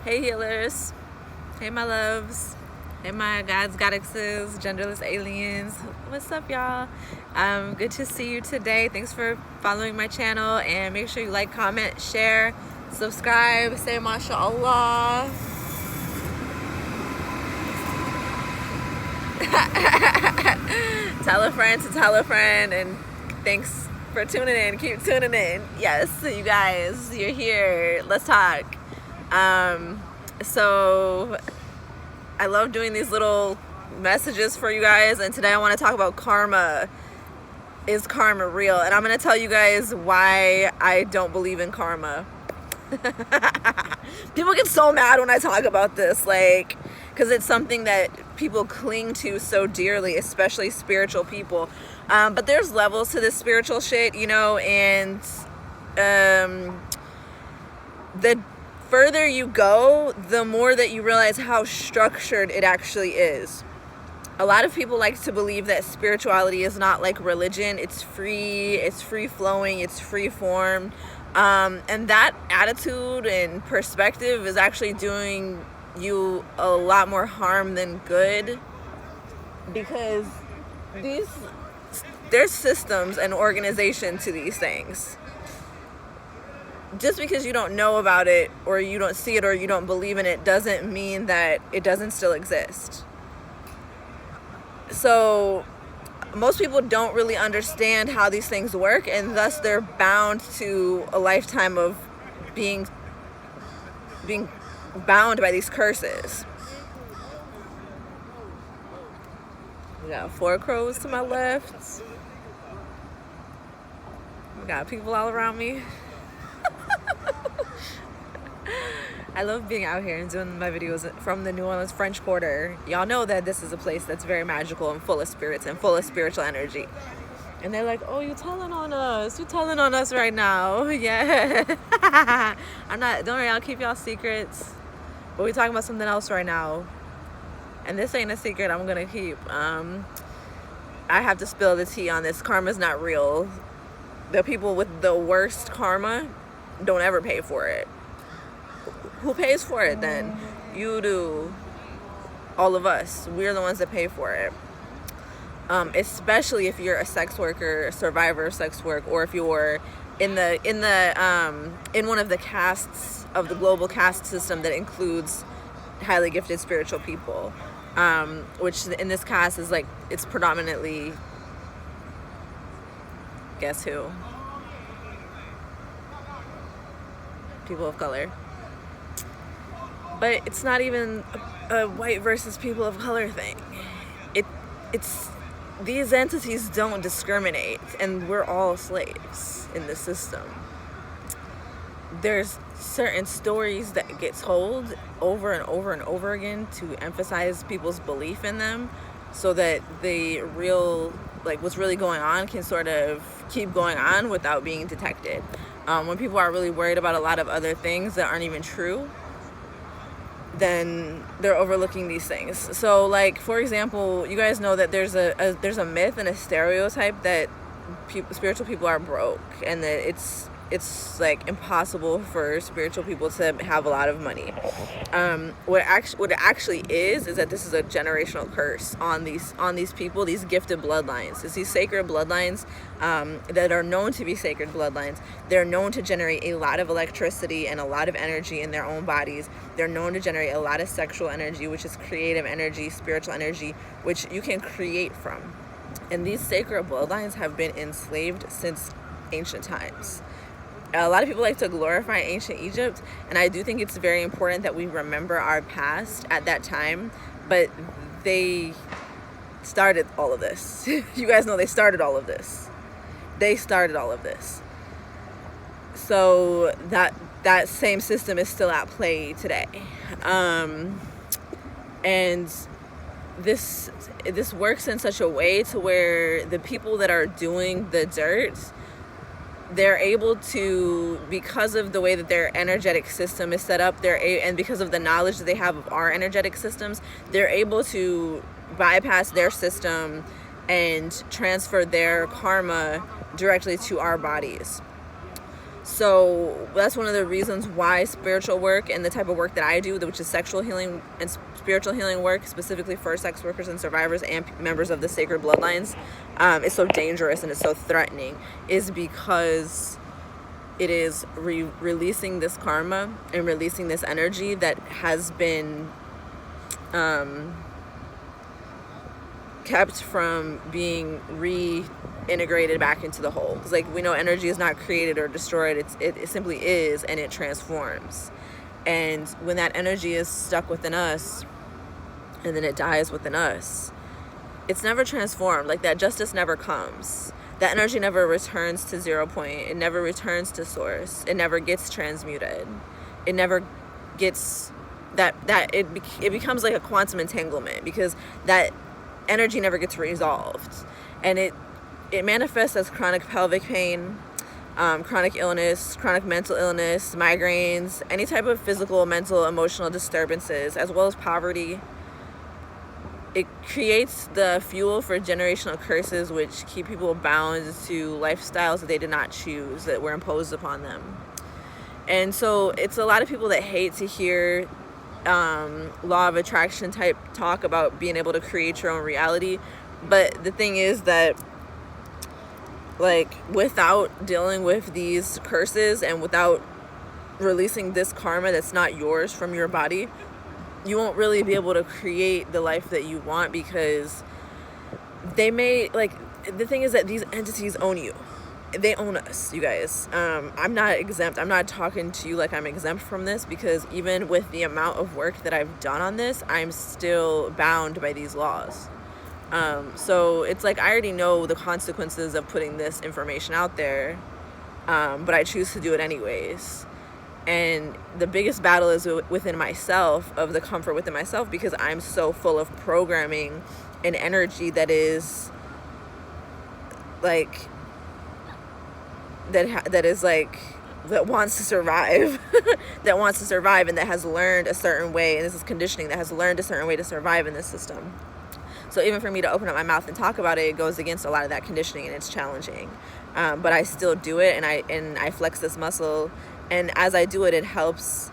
Hey healers, hey my loves, hey my gods, goddesses, genderless aliens. What's up, y'all? Good to see you today. Thanks for following my channel, and make sure you like, comment, share, subscribe, say mashallah. Tell a friend to tell a friend, and thanks for tuning in. Keep tuning in. Yes, you guys, you're here. Let's talk. So I love doing these little messages for you guys, and today I want to talk about karma. Is karma real? And I'm going to tell you guys why I don't believe in karma. People get so mad when I talk about this, because it's something that people cling to so dearly, especially spiritual people. But there's levels to this spiritual shit, and the further you go, the more that you realize how structured it actually is. A lot of people like to believe that spirituality is not like religion. It's free-flowing, it's free-formed. And that attitude and perspective is actually doing you a lot more harm than good, because there's systems and organization to these things. Just because you don't know about it, or you don't see it, or you don't believe in it, doesn't mean that it doesn't still exist. So most people don't really understand how these things work, and thus they're bound to a lifetime of being bound by these curses. We got 4 crows to my left. We got people all around me. I love being out here and doing my videos from the New Orleans French Quarter. Y'all know that this is a place that's very magical and full of spirits and full of spiritual energy. And they're like, oh, you're telling on us. You're telling on us right now. Yeah. Don't worry, I'll keep y'all secrets. But we're talking about something else right now. And this ain't a secret I'm going to keep. I have to spill the tea on this. Karma's not real. The people with the worst karma don't ever pay for it. Who pays for it then? You do. All of us. We're the ones that pay for it. Especially if you're a sex worker, a survivor of sex work, or if you're in one of the castes of the global caste system that includes highly gifted spiritual people, which in this caste is it's predominantly, guess who? People of color. But it's not even a white versus people of color thing. It's these entities don't discriminate, and we're all slaves in the system. There's certain stories that get told over and over and over again to emphasize people's belief in them, so that the real, what's really going on can sort of keep going on without being detected. When people are really worried about a lot of other things that aren't even true, then they're overlooking ththese things. So, for example, you guys know that there's a myth and a stereotype that spiritual people are broke, and that it's impossible for spiritual people to have a lot of money. What it actually is that this is a generational curse on these people, these gifted bloodlines. It's these sacred bloodlines that are known to be sacred bloodlines. They're known to generate a lot of electricity and a lot of energy in their own bodies. They're known to generate a lot of sexual energy, which is creative energy, spiritual energy, which you can create from. And these sacred bloodlines have been enslaved since ancient times. A lot of people like to glorify ancient Egypt, and I do think it's very important that we remember our past at that time, but they started all of this. You guys know they started all of this. So that same system is still at play today. And this works in such a way to where the people that are doing the dirt, they're able to, because of the way that their energetic system is set up, and because of the knowledge that they have of our energetic systems, they're able to bypass their system and transfer their karma directly to our bodies. So that's one of the reasons why spiritual work and the type of work that I do, which is sexual healing and spiritual healing work, specifically for sex workers and survivors and members of the sacred bloodlines, is so dangerous and it's so threatening, is because it is releasing this karma and releasing this energy that has been kept from being reintegrated back into the whole. Because like we know, energy is not created or destroyed. It simply is, and it transforms. And when that energy is stuck within us and then it dies within us, it's never transformed. Like that justice never comes. That energy never returns to 0 point. It never returns to source. It never gets transmuted. It never gets it becomes like a quantum entanglement, because that energy never gets resolved. And it manifests as chronic pelvic pain, chronic illness, chronic mental illness, migraines, any type of physical, mental, emotional disturbances, as well as poverty. It creates the fuel for generational curses, which keep people bound to lifestyles that they did not choose, that were imposed upon them. And so it's a lot of people that hate to hear law of attraction type talk about being able to create your own reality. But the thing is that, like, without dealing with these curses and without releasing this karma that's not yours from your body, you won't really be able to create the life that you want, because they may, like, the thing is that these entities own you. They own us, you guys. I'm not exempt. I'm not talking to you like I'm exempt from this, because even with the amount of work that I've done on this, I'm still bound by these laws. So it's like I already know the consequences of putting this information out there, but I choose to do it anyways. And the biggest battle is within myself, of the comfort within myself, because I'm so full of programming and energy that is like that wants to survive that wants to survive, and that has learned a certain way, and this is conditioning, that has learned a certain way to survive in this system. So even for me to open up my mouth and talk about it, it goes against a lot of that conditioning, and it's challenging, but I still do it, and I flex this muscle, and as I do it, it helps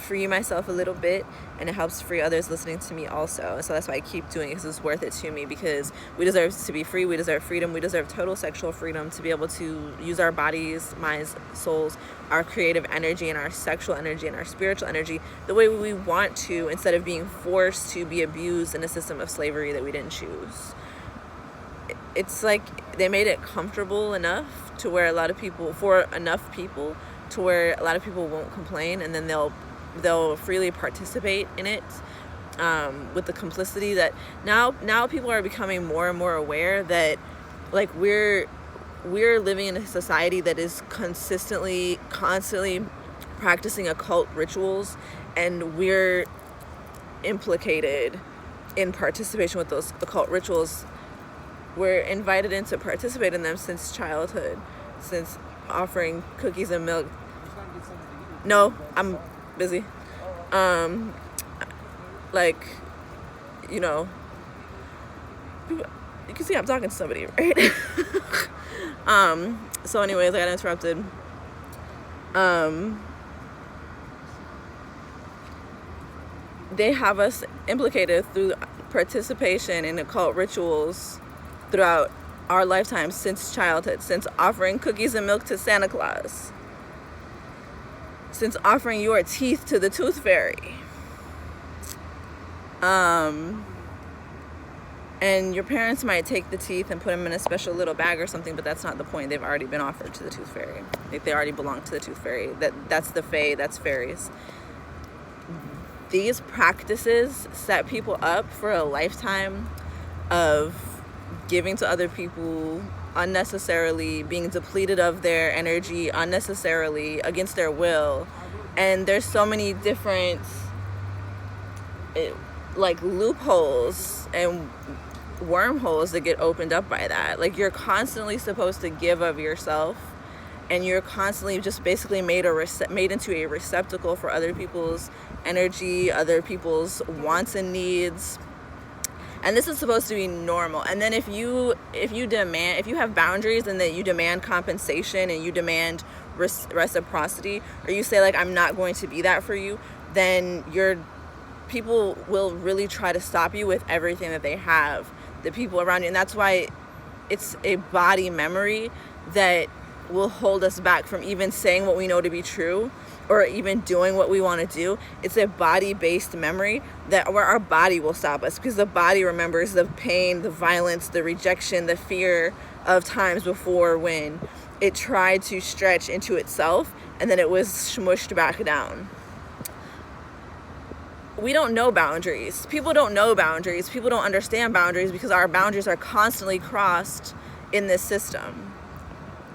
free myself a little bit, and it helps free others listening to me also. And so that's why I keep doing it, because it's worth it to me, because we deserve to be free, we deserve freedom, we deserve total sexual freedom, to be able to use our bodies, minds, souls, our creative energy and our sexual energy and our spiritual energy the way we want to, instead of being forced to be abused in a system of slavery that we didn't choose. It's like they made it comfortable enough to where for enough people to where a lot of people won't complain, and then they'll freely participate in it, with the complicity that now people are becoming more and more aware that, like, we're living in a society that is constantly practicing occult rituals, and we're implicated in participation with those occult rituals. We're invited in to participate in them since childhood, since offering cookies and milk. No, I'm busy. Like, you know, you can see I'm talking to somebody, right? So anyways, I got interrupted. They have us implicated through participation in occult rituals throughout our lifetime, since childhood, since offering cookies and milk to Santa Claus, since offering your teeth to the tooth fairy. And your parents might take the teeth and put them in a special little bag or something, but that's not the point. They've already been offered to the tooth fairy. Like, they already belong to the tooth fairy. That's the fae, that's fairies. These practices set people up for a lifetime of giving to other people unnecessarily, being depleted of their energy unnecessarily against their will. And there's so many different like loopholes and wormholes that get opened up by that. Like, you're constantly supposed to give of yourself, and you're constantly just basically made into a receptacle for other people's energy, other people's wants and needs. And this is supposed to be normal. And then if you have boundaries, and that you demand compensation, and you demand reciprocity, or you say like, I'm not going to be that for you, then people will really try to stop you with everything that they have, the people around you. And that's why it's a body memory that will hold us back from even saying what we know to be true, or even doing what we want to do. It's a body-based memory where our body will stop us, because the body remembers the pain, the violence, the rejection, the fear of times before when it tried to stretch into itself and then it was smushed back down. We don't know boundaries. People don't know boundaries. People don't understand boundaries because our boundaries are constantly crossed in this system.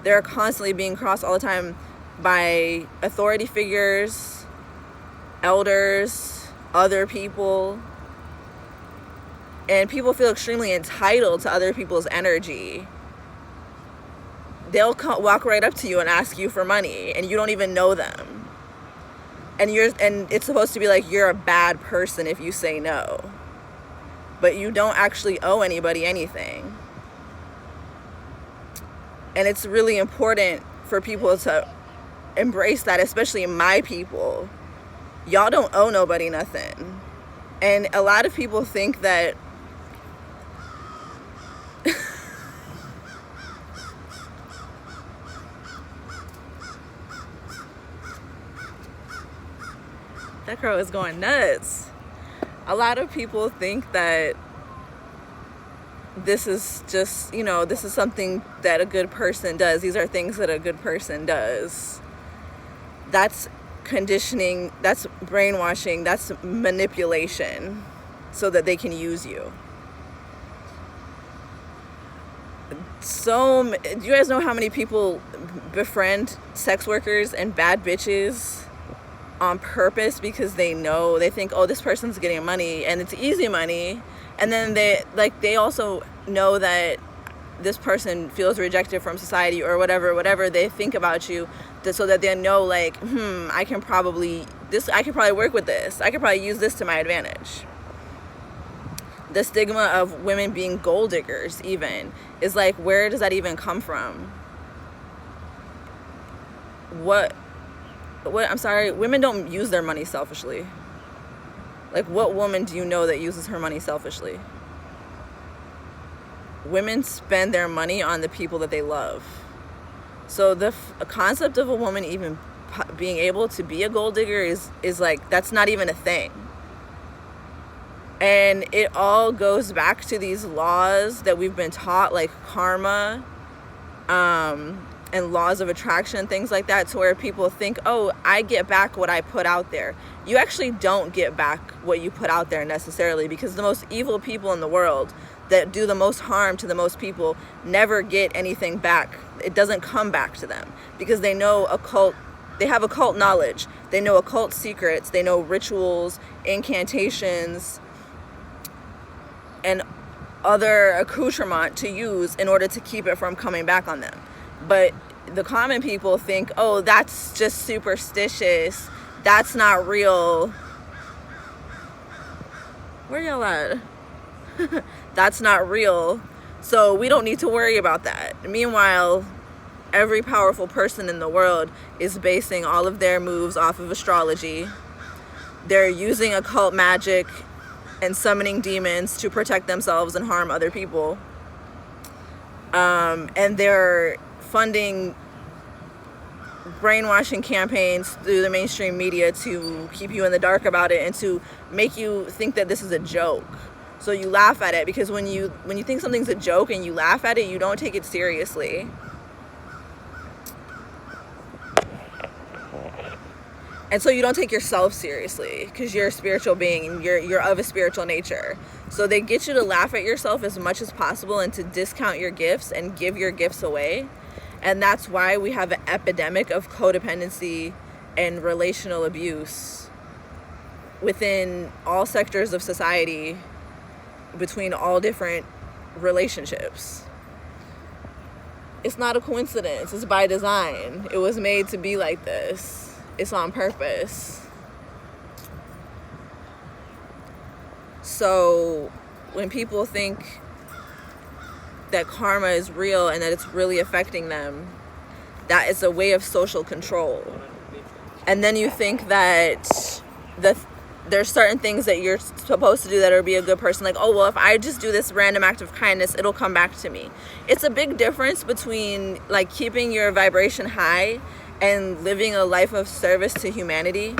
They're constantly being crossed all the time by authority figures, elders, other people. And people feel extremely entitled to other people's energy. They'll walk right up to you and ask you for money, and you don't even know them. And it's supposed to be like you're a bad person if you say no. But you don't actually owe anybody anything. And it's really important for people to embrace that, especially my people. Y'all don't owe nobody nothing. And a lot of people think that that crow is going nuts. A lot of people think that this is just, this is something that a good person does. These are things that a good person does. That's conditioning, that's brainwashing, that's manipulation so that they can use you. Do you guys know how many people befriend sex workers and bad bitches on purpose because they think, oh, this person's getting money and it's easy money, and then they also know that this person feels rejected from society or whatever they think about you, so that they know like, I can probably work with this, I can probably use this to my advantage. The stigma of women being gold diggers even is like, where does that even come from? I'm sorry, women don't use their money selfishly. Like, what woman do you know that uses her money selfishly? Women spend their money on the people that they love. So the concept of a woman even being able to be a gold digger is like, that's not even a thing. And it all goes back to these laws that we've been taught, like karma, and laws of attraction, things like that, to where people think, oh, I get back what I put out there. You actually don't get back what you put out there necessarily, because the most evil people in the world that do the most harm to the most people never get anything back. It doesn't come back to them because they know they have occult knowledge. They know occult secrets. They know rituals, incantations, and other accoutrement to use in order to keep it from coming back on them. But the common people think, oh, that's just superstitious. That's not real. Where y'all at? That's not real. So we don't need to worry about that. Meanwhile, every powerful person in the world is basing all of their moves off of astrology. They're using occult magic and summoning demons to protect themselves and harm other people. And they're funding brainwashing campaigns through the mainstream media to keep you in the dark about it and to make you think that this is a joke. So you laugh at it, because when you think something's a joke and you laugh at it, you don't take it seriously. And so you don't take yourself seriously, because you're a spiritual being and you're of a spiritual nature. So they get you to laugh at yourself as much as possible and to discount your gifts and give your gifts away. And that's why we have an epidemic of codependency and relational abuse within all sectors of society, between all different relationships. It's not a coincidence. It's by design. It was made to be like this. It's on purpose. So when people think that karma is real and that it's really affecting them, that is a way of social control. And then you think that there's certain things that you're supposed to do that are be a good person. Like, oh, well, if I just do this random act of kindness, it'll come back to me. It's a big difference between like keeping your vibration high and living a life of service to humanity,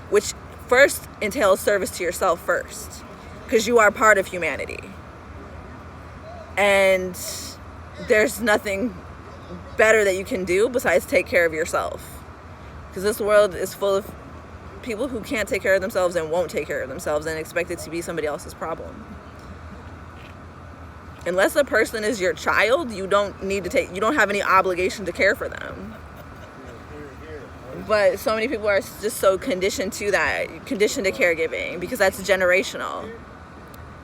which first entails service to yourself first, because you are part of humanity. And there's nothing better that you can do besides take care of yourself, because this world is full of people who can't take care of themselves and won't take care of themselves and expect it to be somebody else's problem. Unless a person is your child, you don't have any obligation to care for them. But so many people are just so conditioned to that, conditioned to caregiving, because that's generational.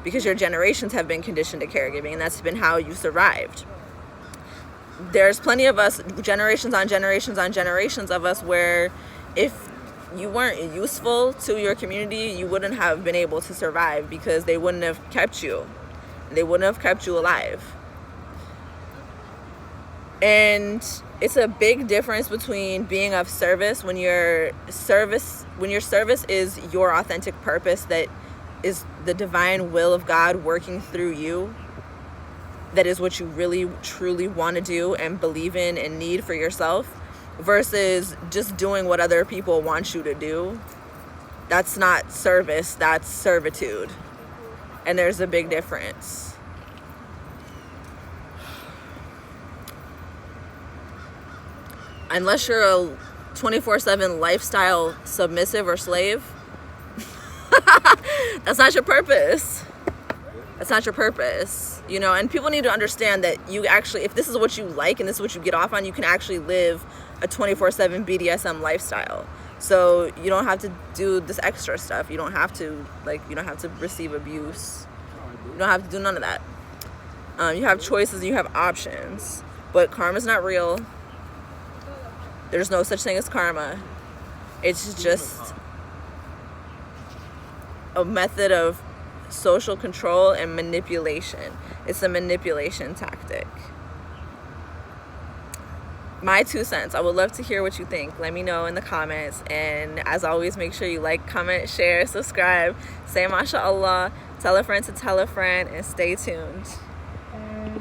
Because your generations have been conditioned to caregiving, and that's been how you survived. There's plenty of us, generations on generations on generations of us, where if you weren't useful to your community, you wouldn't have been able to survive, because they wouldn't have kept you. They wouldn't have kept you alive. And it's a big difference between being of service when your service is your authentic purpose, that is the divine will of God working through you, that is what you really truly want to do and believe in and need for yourself, versus just doing what other people want you to do. That's not service, that's servitude. And there's a big difference. Unless you're a 24/7 lifestyle submissive or slave, that's not your purpose. That's not your purpose, you know. And people need to understand that you actually, if this is what you like and this is what you get off on, you can actually live a 24/7 BDSM lifestyle. So you don't have to do this extra stuff. You don't have to receive abuse. You don't have to do none of that. You have choices, you have options. But karma's not real. There's no such thing as karma. It's just a method of social control and manipulation. It's a manipulation tactic. My 2 cents. I would love to hear what you think. Let me know in the comments. And as always, make sure you like, comment, share, subscribe, say mashallah, tell a friend to tell a friend, and stay tuned.